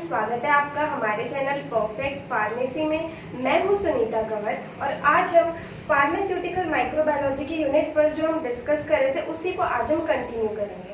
स्वागत है आपका हमारे चैनल परफेक्ट फार्मेसी में। मैं हूं सुनीता कंवर और आज हम फार्मास्यूटिकल माइक्रोबायोलॉजी की यूनिट फर्स्ट जो हम डिस्कस कर रहे थे उसी को आज हम कंटिन्यू करेंगे।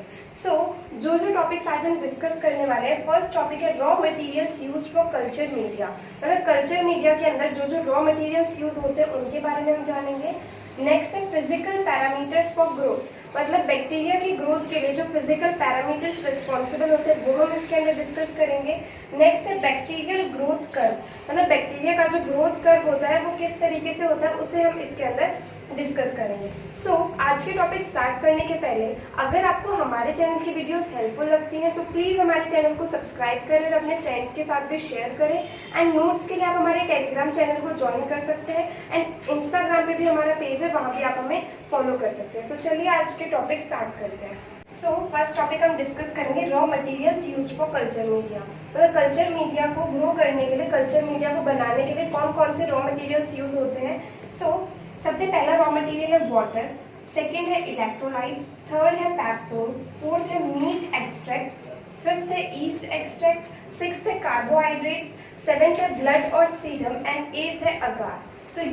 जो टॉपिक्स आज हम डिस्कस करने वाले हैं, फर्स्ट टॉपिक है raw materials used for culture media. मतलब कल्चर मीडिया के अंदर जो रॉ मटेरियल्स यूज होते हैं उनके बारे में हम जानेंगे। नेक्स्ट है फिजिकल पैरामीटर्स फॉर ग्रोथ, मतलब बैक्टीरिया की ग्रोथ के लिए जो फिजिकल पैरामीटर्स रिस्पॉन्सिबल होते हैं वो हम इसके अंदर डिस्कस करेंगे। नेक्स्ट है बैक्टीरियल ग्रोथ कर्व, मतलब बैक्टीरिया का जो ग्रोथ कर्व होता है वो किस तरीके से होता है उसे हम इसके अंदर डिस्कस करेंगे। आज के टॉपिक स्टार्ट करने के पहले अगर आपको हमारे चैनल की वीडियोस हेल्पफुल लगती हैं तो प्लीज़ हमारे चैनल को सब्सक्राइब करें और अपने फ्रेंड्स के साथ भी शेयर करें। एंड नोट्स के लिए आप हमारे टेलीग्राम चैनल को ज्वाइन कर सकते हैं एंड इंस्टाग्राम पे भी हमारा पेज है, वहाँ भी आप हमें फॉलो कर सकते हैं। चलिए आज के टॉपिक स्टार्ट करते हैं। फर्स्ट टॉपिक हम डिस्कस करेंगे raw materials used for culture media. मतलब कल्चर मीडिया को ग्रो करने के लिए, कल्चर मीडिया को बनाने के लिए कौन कौन से रॉ मटेरियल्स यूज होते हैं। सबसे पहला रॉ मटेरियल है वाटर, सेकेंड है इलेक्ट्रोलाइट्स, थर्ड है पेप्टोन, फोर्थ है मीट एक्सट्रैक्ट, फिफ्थ है ईस्ट एक्सट्रैक्ट, सिक्स्थ है कार्बोहाइड्रेट्स, सेवेंथ है ब्लड और सीरम एंड एट्थ है अगार।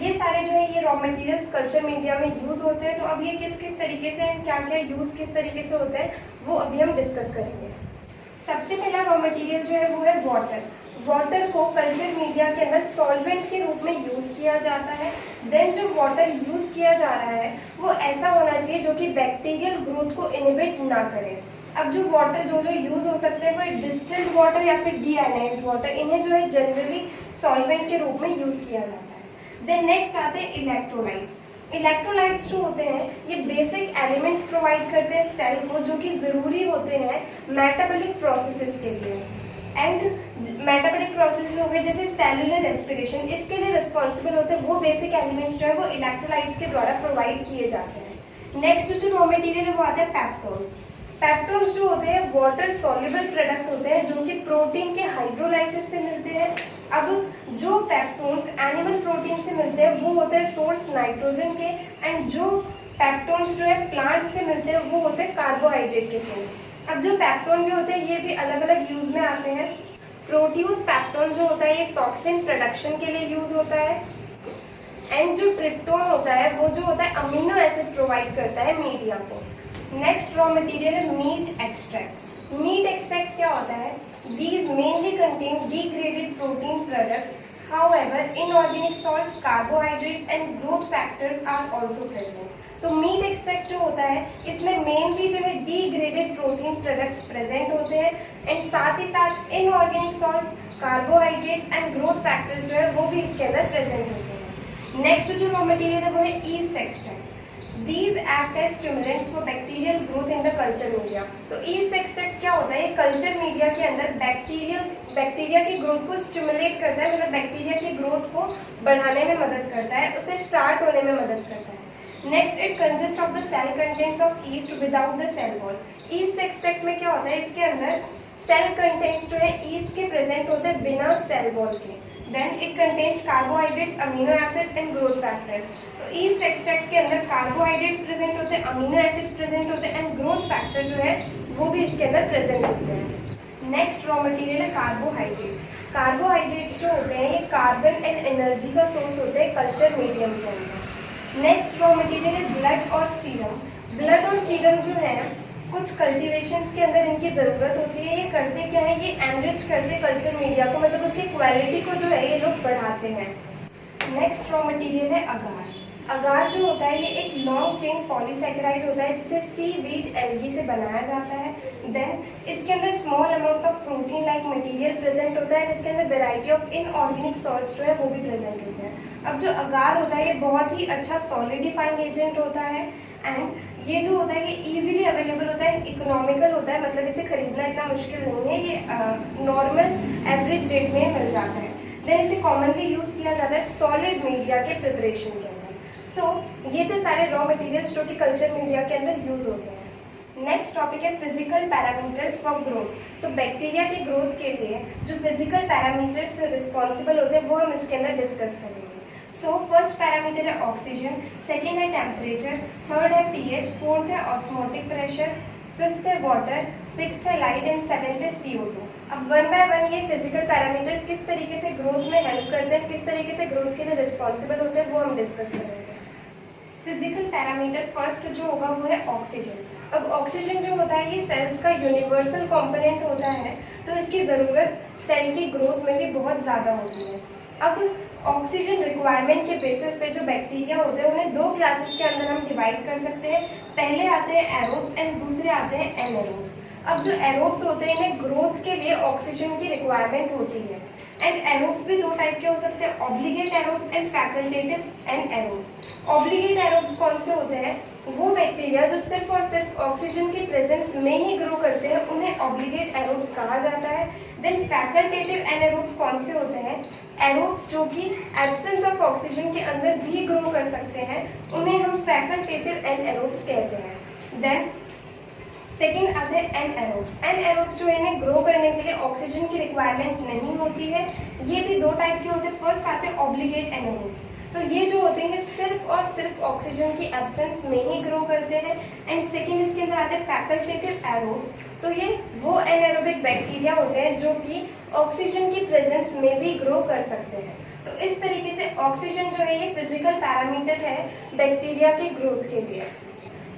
ये सारे जो है ये रॉ मटेरियल्स कल्चर मीडिया में यूज होते हैं। तो अब ये किस किस तरीके से, क्या क्या यूज किस तरीके से होते हैं वो अभी हम डिस्कस करेंगे। सबसे पहला रॉ मटेरियल जो है वो है वाटर। वाटर को कल्चर मीडिया के अंदर सॉल्वेंट के रूप में यूज किया जाता है। देन जो वाटर यूज किया जा रहा है वो ऐसा होना चाहिए जो कि बैक्टीरियल ग्रोथ को इनहिबिट ना करे। अब जो वाटर जो यूज हो सकते हैं वो डिस्टिल्ड वाटर या फिर डीआयोनाइज्ड वाटर, इन्हें जो है जनरली सॉल्वेंट के रूप में यूज किया जाता है। देन नेक्स्ट आते हैं इलेक्ट्रोलाइट्स। इलेक्ट्रोलाइट्स जो होते हैं ये बेसिक एलिमेंट्स प्रोवाइड करते हैं सेल को, जो कि जरूरी होते हैं मेटाबॉलिक प्रोसेसेस के लिए। एंड मेटाबॉलिक प्रोसेस हो गए जैसे सेलुलर रेस्पिरेशन, इसके लिए रिस्पॉन्सिबल होते हैं वो बेसिक एलिमेंट्स जो है वो इलेक्ट्रोलाइट्स के द्वारा प्रोवाइड किए जाते हैं। नेक्स्ट जो रॉ मटेरियल है वो आते हैं पेप्टोन्स। पेप्टोन्स जो होते हैं वाटर सॉल्युबल प्रोडक्ट होते हैं जो कि प्रोटीन के हाइड्रोलाइसिस से मिलते हैं। अब जो पेप्टोन्स एनिमल प्रोटीन से मिलते हैं वो होते हैं सोर्स नाइट्रोजन के, एंड जो पेप्टोन्स जो है प्लांट से मिलते हैं वो होते हैं कार्बोहाइड्रेट के सोर्स। अब जो पेप्टोन भी होते हैं ये भी अलग अलग यूज में आते हैं। प्रोट्यूस पेप्टोन जो होता है ये टॉक्सिन प्रोडक्शन के लिए यूज होता है। एंड जो ट्रिप्टोन होता है वो जो होता है अमीनो एसिड प्रोवाइड करता है मीडिया को। नेक्स्ट रॉ मटेरियल है मीट एक्सट्रैक्ट। मीट एक्सट्रैक्ट क्या होता है? These mainly contain degraded protein products. However, inorganic salts, carbohydrates and growth factors are also present. तो मीट एक्सट्रैक्ट जो होता है इसमें मेनली जो है डिग्रेडेड प्रोटीन प्रोडक्ट्स प्रेजेंट होते हैं एंड साथ ही साथ inorganic salts, carbohydrates and growth factors जो है वो भी इसके अंदर प्रेजेंट होते हैं। नेक्स्ट जो रॉ मटेरियल है वो है east extract. These act as stimulants for bacterial growth in the culture media. तो ईस्ट एक्सट्रैक्ट क्या होता है? ये कल्चर मीडिया के अंदर बैक्टीरिया की ग्रोथ को स्टिमुलेट करता है, मतलब बैक्टीरिया की ग्रोथ को बढ़ाने में मदद करता है, उसे स्टार्ट होने में मदद करता है। Next it consist of the cell contents of yeast without the cell wall. Yeast extract में क्या होता है? इसके अंदर सेल कंटेंट्स जो है ईस्ट के प्रेजेंट होते हैं बिना सेल वॉल के। Then it contains carbohydrates, amino acid and growth factors. तो ईस्ट एक्सट्रैक्ट के अंदर कार्बोहाइड्रेट्स प्रेजेंट होते हैं, अमीनो एसिड्स प्रेजेंट होते हैं एंड ग्रोथ फैक्टर जो है वो भी इसके अंदर प्रेजेंट होते हैं। नेक्स्ट रॉ मटेरियल है कार्बोहाइड्रेट्स। कार्बोहाइड्रेट्स जो होते हैं ये कार्बन एंड एनर्जी का सोर्स होते हैं कल्चर मीडियम के अंदर। नेक्स्ट रॉ मटेरियल है ब्लड और सीरम। ब्लड और सीरम जो है कुछ कल्टिवेशंस के अंदर इनकी ज़रूरत होती है। ये करते क्या है? ये एनरिच करते कल्चर मीडिया को, मतलब उसकी क्वालिटी को जो है ये लोग बढ़ाते हैं। नेक्स्ट रॉ मटेरियल है अगार। अगार जो होता है ये एक लॉन्ग चेन पॉलीसैकेराइड होता है जिसे सीवीड एल्गी से बनाया जाता है। देन इसके अंदर small amount of protein like material present होता है जिसके अंदर वेराइटी ऑफ इनऑर्गेनिक सॉल्ट्स जो है वो भी प्रेजेंट होते हैं। अब जो अगार होता है ये बहुत ही अच्छा सॉलिडिफाइंग एजेंट होता है एंड ये जो होता है ये इजीली अवेलेबल होता है, इकोनॉमिकल होता है, मतलब इसे खरीदना इतना मुश्किल नहीं है, ये नॉर्मल एवरेज रेट में मिल जाता है। देन इसे कॉमनली यूज किया जाता है सॉलिड मीडिया के प्रिपरेशन के अंदर। ये थे सारे रॉ मटेरियल्स जो कि कल्चर मीडिया के अंदर यूज होते हैं। नेक्स्ट टॉपिक है physical parameters for growth. Bacteria की ग्रोथ के लिए जो फिजिकल पैरामीटर्स रिस्पॉन्सिबल होते हैं वो हम इसके अंदर डिस्कस करेंगे। सो फर्स्ट पैरामीटर है ऑक्सीजन, सेकेंड है टेम्परेचर, थर्ड है पीएच, फोर्थ है ऑस्मोटिक प्रेशर, फिफ्थ है वाटर, सिक्स्थ है लाइट एंड सेवेंथ है CO2। अब वन बाय वन ये फिजिकल पैरामीटर्स किस तरीके से ग्रोथ में हेल्प करते हैं, किस तरीके से ग्रोथ के लिए रिस्पॉन्सिबल होते हैं, वो हम डिस्कस करेंगे। फिजिकल पैरामीटर फर्स्ट जो होगा वो है ऑक्सीजन। अब ऑक्सीजन जो होता है ये सेल्स का यूनिवर्सल कंपोनेंट होता है, तो इसकी ज़रूरत सेल की ग्रोथ में भी बहुत ज़्यादा होती है। अब ऑक्सीजन रिक्वायरमेंट के बेसिस पे जो बैक्टीरिया होते हैं उन्हें दो क्लासेस के अंदर हम डिवाइड कर सकते हैं। पहले आते हैं एरोब्स एंड दूसरे आते हैं एनारोब्स। अब जो एरोब्स होते हैं इन्हें ग्रोथ के लिए ऑक्सीजन की रिक्वायरमेंट होती है। एंड एरोब्स भी दो टाइप के हो सकते हैं, obligate aerobes and facultative and aerobes. Obligate aerobes कौन से होते हैं? वो बैक्टीरिया जो सिर्फ और सिर्फ ऑक्सीजन की प्रेजेंस में ही ग्रो करते हैं, उन्हें ऑब्लिगेट एरोब्स कहा जाता है। देन फैकल्टेटिव एनारोब्स कौन से होते हैं? एरोब्स जो कि एब्सेंस ऑफ ऑक्सीजन के अंदर भी ग्रो कर सकते हैं, उन्हें हम फैकल्टेटिव एनारोब्स कहते हैं। देन सेकेंड आते हैं एनएरोब्स। एनएरोब्स जो है इन्हें ग्रो करने के लिए ऑक्सीजन की रिक्वायरमेंट नहीं होती है। ये भी दो टाइप के होते हैं। फर्स्ट आते हैं ऑब्लिगेट एनारोब्स, तो ये जो होते हैं सिर्फ और सिर्फ ऑक्सीजन की एब्सेंस में ही ग्रो करते हैं। एंड सेकेंड इसके अंदर आते हैं फैकल्टेटिव एरोब्स, तो ये वो एनारोबिक बैक्टीरिया होते हैं जो कि ऑक्सीजन की प्रेजेंस में भी ग्रो कर सकते हैं। तो इस तरीके से ऑक्सीजन जो है ये फिजिकल पैरामीटर है बैक्टीरिया की ग्रोथ के लिए।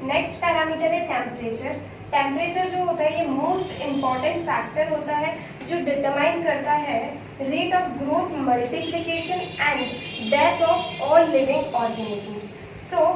नेक्स्ट पैरामीटर है टेम्परेचर। टेम्परेचर जो होता है ये मोस्ट इम्पॉर्टेंट फैक्टर होता है जो डिटरमाइन करता है rate of growth, multiplication and death of all living organisms. So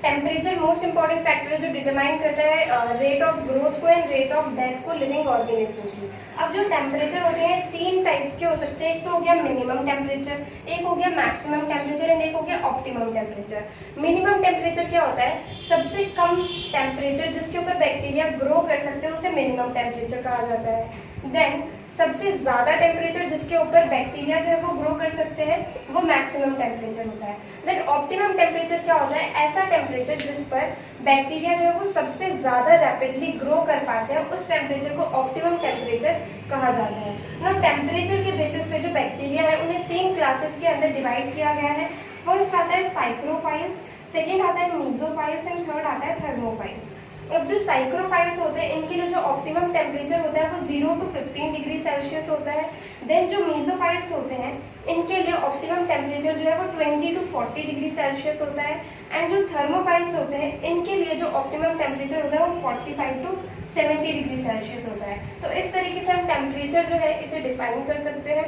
temperature most important factor है जो डिटरमाइन करता है रेट ऑफ ग्रोथ को एंड रेट ऑफ डेथ को लिविंग ऑर्गेनिज्म की। अब जो टेम्परेचर होते हैं तीन टाइप्स के हो सकते हैं। एक तो हो गया मिनिमम टेम्परेचर, एक हो गया मैक्सिमम टेम्परेचर एंड एक हो गया ऑप्टिमम टेम्परेचर। मिनिमम टेम्परेचर क्या होता है? सबसे कम टेम्परेचर जिसके ऊपर बैक्टीरिया ग्रो कर सकते हैं उसे मिनिमम टेम्परेचर कहा जाता है। देन सबसे ज़्यादा टेम्परेचर जिसके ऊपर बैक्टीरिया जो है वो ग्रो कर सकते हैं वो मैक्सिमम टेम्परेचर होता है। देन ऑप्टिमम टेम्परेचर क्या होता है? ऐसा टेम्परेचर जिस पर बैक्टीरिया जो है वो सबसे ज़्यादा रैपिडली ग्रो कर पाते हैं, उस टेम्परेचर को ऑप्टिमम टेम्परेचर कहा जाता है। ना टेम्परेचर के बेसिस पे जो बैक्टीरिया है उन्हें तीन क्लासेस के अंदर डिवाइड किया गया है। फर्स्ट आता है साइक्रोफाइल्स, सेकेंड आता है मीजोफाइल्स एंड थर्ड आता है थर्मोफाइल्स। अब जो साइक्रोफाइल्स होते हैं इनके लिए जो ऑप्टिमम टेम्परेचर होता है वो 0 to 15 डिग्री सेल्सियस होता है। देन जो मीजोफाइल्स होते हैं इनके लिए ऑप्टिमम टेम्परेचर जो है वो 20 to 40 डिग्री सेल्सियस होता है। एंड जो थर्मोफाइल्स होते हैं इनके लिए जो ऑप्टिमम टेम्परेचर होता है वो 45 to 70 डिग्री सेल्सियस होता है। तो इस तरीके से हम टेम्परेचर जो है इसे डिफाइन कर सकते हैं।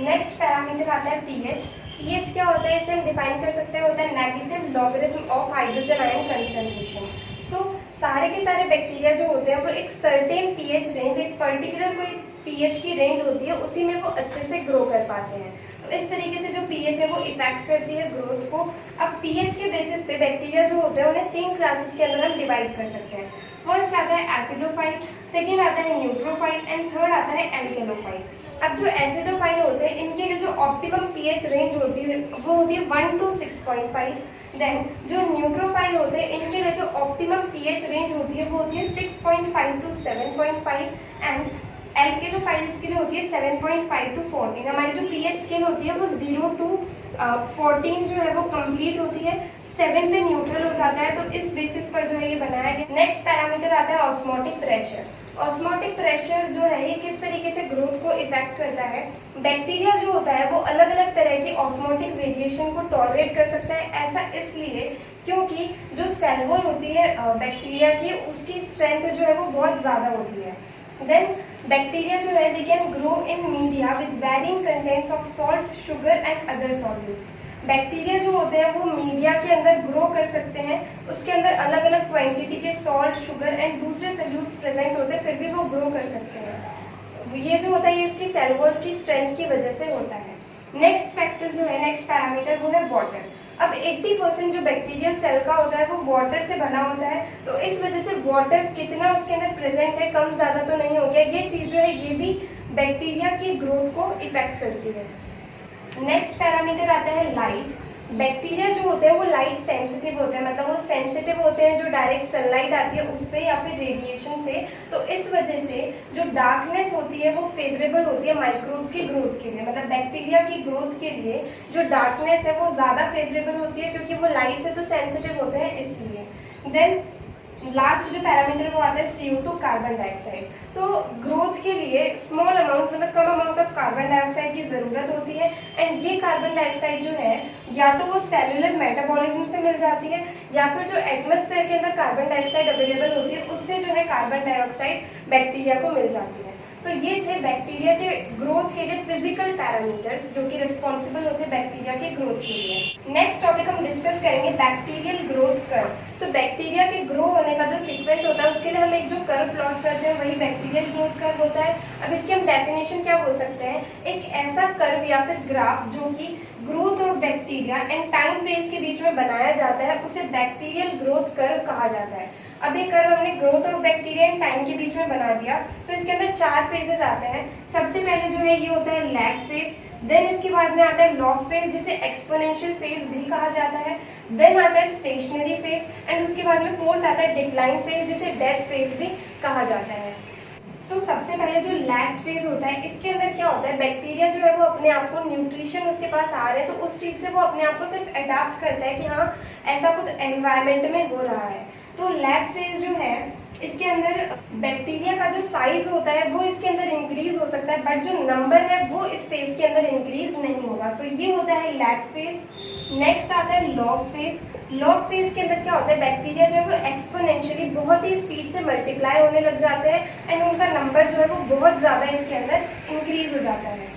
नेक्स्ट पैरामीटर आता है पीएच। पीएच क्या होता है? इसे हम डिफाइन कर सकते हैं, होता है negative logarithm of hydrogen ion concentration. So सारे के सारे बैक्टीरिया जो होते हैं वो एक सर्टेन पीएच रेंज, एक पर्टिकुलर कोई पीएच की रेंज होती है उसी में वो अच्छे से ग्रो कर पाते हैं। तो इस तरीके से जो पीएच है वो इफेक्ट करती है ग्रोथ को। अब पीएच के बेसिस पे बैक्टीरिया जो होते हैं उन्हें तीन क्लासेस के अंदर हम डिवाइड कर सकते हैं। फर्स्ट आता है एसिडोफाइल, सेकेंड आता है न्यूट्रोफाइल एंड थर्ड आता है एल्केनोफाइल। अब जो एसिडोफाइल होते हैं इनके लिए जो ऑप्टिमम पीएच रेंज होती है वो होती है 1 to 6.5। देन जो न्यूट्रोफाइल होते हैं इनके लिए जो ऑप्टिमम पीएच रेंज होती है वो होती है 6.5 to 7.5 एंड एल्केनोफाइल्स के लिए होती है 7.5 to 14। हमारी जो पीएच स्केल होती है वो 0 to 14 जो है वो कंप्लीट होती है, 7 पे न्यूट्रल हो जाता है। तो इस बेसिस पर जो है ये बनाया गया। नेक्स्ट पैरामीटर आता है ऑस्मोटिक प्रेशर। ऑस्मोटिक प्रेशर जो है ये किस तरीके से ग्रोथ को इफेक्ट करता है? बैक्टीरिया जो होता है वो अलग अलग तरह की ऑस्मोटिक वेरिएशन को टॉलरेट कर सकता है। ऐसा इसलिए क्योंकि जो सेल वॉल होती है बैक्टीरिया की उसकी स्ट्रेंथ जो है वो बहुत ज़्यादा होती है। देन बैक्टीरिया जो है they can grow in media with varying contents of salt, sugar and other solutes. Bacteria जो होते हैं वो मीडिया के अंदर ग्रो कर सकते हैं, उसके अंदर अलग अलग क्वांटिटी के सॉल्ट, शुगर एंड दूसरे सॉल्यूट्स प्रेजेंट होते हैं, फिर भी वो ग्रो कर सकते हैं। ये जो होता है ये इसकी सेल वॉल की स्ट्रेंथ की वजह से होता है। नेक्स्ट फैक्टर जो है, नेक्स्ट पैरामीटर वो है वाटर। अब 80% जो बैक्टीरियल सेल का होता है वो वाटर से बना होता है, तो इस वजह से वाटर कितना उसके अंदर प्रेजेंट है, कम ज़्यादा तो नहीं हो गया। ये चीज़ जो है ये भी बैक्टीरिया की ग्रोथ को इफेक्ट करती है। नेक्स्ट पैरामीटर आता है लाइट। बैक्टीरिया जो होते हैं वो लाइट सेंसिटिव होते हैं, मतलब वो सेंसिटिव होते हैं जो डायरेक्ट सनलाइट आती है उससे या फिर रेडिएशन से। तो इस वजह से जो डार्कनेस होती है वो फेवरेबल होती है माइक्रोब्स की ग्रोथ के लिए, मतलब बैक्टीरिया की ग्रोथ के लिए जो डार्कनेस है वो ज़्यादा फेवरेबल होती है, क्योंकि वो लाइट से तो सेंसिटिव होते हैं इसलिए। देन लास्ट जो पैरामीटर वो आता है CO2 carbon dioxide. So growth के लिए स्मॉल अमाउंट मतलब कम अमाउंट ऑफ कार्बन डाइऑक्साइड की ज़रूरत होती है। एंड ये कार्बन डाइऑक्साइड जो है या तो वो सेलुलर मेटाबॉलिज्म से मिल जाती है या फिर जो एटमॉस्फेयर के अंदर कार्बन डाइऑक्साइड अवेलेबल होती है उससे जो है कार्बन डाइऑक्साइड बैक्टीरिया को मिल जाती है। तो ये थे बैक्टीरिया के ग्रोथ के लिए फिजिकल पैरामीटर्स जो कि रिस्पॉन्सिबल होते हैं बैक्टीरिया के ग्रोथ के लिए। नेक्स्ट टॉपिक हम डिस्कस करेंगे bacterial growth curve. So bacteria के ग्रो होने का जो सीक्वेंस होता है उसके लिए हम एक जो कर्व प्लॉट करते हैं वही बैक्टीरियल ग्रोथ कर्व होता है। अब इसकी हम डेफिनेशन क्या बोल सकते हैं, एक ऐसा कर्व या फिर ग्राफ जो कि growth of bacteria and time phase के बीच में बनाया जाता है उसे बैक्टीरियल ग्रोथ कर्व कहा जाता है। अब ये कर्व हमने growth of bacteria and time के बीच में बना दिया। तो इसके अंदर 4 फेजेस आते हैं। सबसे पहले जो है ये होता है लैग फेज, देन इसके बाद में आता है लॉग फेज जिसे एक्सपोनेंशियल फेज भी कहा जाता है, देन आता है स्टेशनरी फेज एंड उसके बाद में फोर्थ आता है डिक्लाइन फेज जिसे डेथ फेज भी कहा जाता है। सबसे पहले जो लैग फेज होता है इसके अंदर क्या होता है, बैक्टीरिया जो है वो अपने आप को न्यूट्रिशन उसके पास आ रहे हैं तो उस चीज से वो अपने आप को सिर्फ अडाप्ट करता है कि हाँ ऐसा कुछ एनवायरमेंट में हो रहा है। तो लैग फेज जो है इसके अंदर बैक्टीरिया का जो साइज होता है वो इसके अंदर इंक्रीज हो सकता है बट जो नंबर है वो इस फेज के अंदर इंक्रीज नहीं होगा। सो ये होता है लैग फेज। नेक्स्ट आता है लॉग फेज। लॉग फेज के अंदर क्या होता है, बैक्टीरिया जो है वो एक्सपोनेंशियली बहुत ही स्पीड से मल्टीप्लाई होने लग जाते हैं एंड उनका नंबर जो है वो बहुत ज्यादा इसके अंदर इंक्रीज हो जाता है।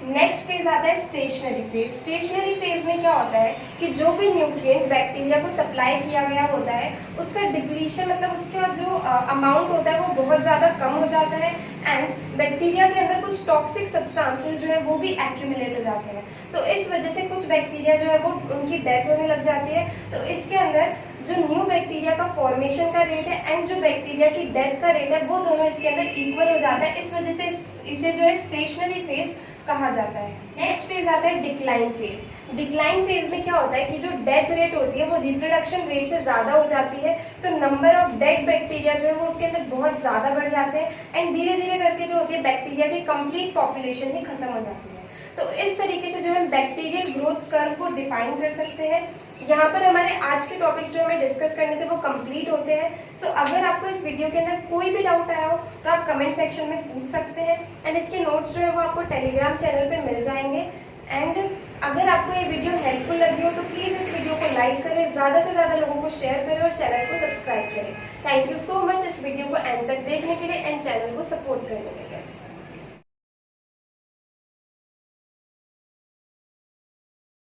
नेक्स्ट फेज आता है स्टेशनरी फेज। स्टेशनरी फेज में क्या होता है कि जो भी न्यूट्रिएंट बैक्टीरिया को सप्लाई किया गया होता है उसका डिप्लीशन मतलब उसका जो अमाउंट होता है वो बहुत ज़्यादा कम हो जाता है एंड बैक्टीरिया के अंदर कुछ टॉक्सिक सब्सटेंसेस जो है वो भी एक्यूमुलेट हो जाते हैं। तो इस वजह से कुछ बैक्टीरिया जो है वो उनकी डेथ होने लग जाती है। तो इसके अंदर जो न्यू बैक्टीरिया का फॉर्मेशन का रेट है एंड जो बैक्टीरिया की डेथ का रेट है वो दोनों इसके अंदर इक्वल हो जाता है। इस वजह से इसे जो है स्टेशनरी फेज कहा जाता है। नेक्स्ट फेज आता है डिक्लाइन फेज। डिक्लाइन फेज में क्या होता है कि जो डेथ रेट होती है वो रिप्रोडक्शन रेट से ज्यादा हो जाती है तो नंबर ऑफ डेड बैक्टीरिया जो है वो उसके अंदर बहुत ज्यादा बढ़ जाते हैं एंड धीरे धीरे करके जो होती है बैक्टीरिया की कंप्लीट पॉपुलेशन ही खत्म हो जाती है। तो इस तरीके से जो है बैक्टीरियल ग्रोथ कर्व को डिफाइन कर सकते हैं। यहाँ पर हमारे आज के टॉपिक्स जो हमें डिस्कस करने थे वो कंप्लीट होते हैं। सो अगर आपको इस वीडियो के अंदर कोई भी डाउट आया हो तो आप कमेंट सेक्शन में पूछ सकते हैं एंड इसके नोट्स जो है वो आपको टेलीग्राम चैनल पे मिल जाएंगे। एंड अगर आपको ये वीडियो हेल्पफुल लगी हो तो प्लीज़ इस वीडियो को लाइक करें, ज़्यादा से ज़्यादा लोगों को शेयर करें और चैनल को सब्सक्राइब करें। थैंक यू सो मच इस वीडियो को एंड तक देखने के लिए एंड चैनल को सपोर्ट करने के लिए।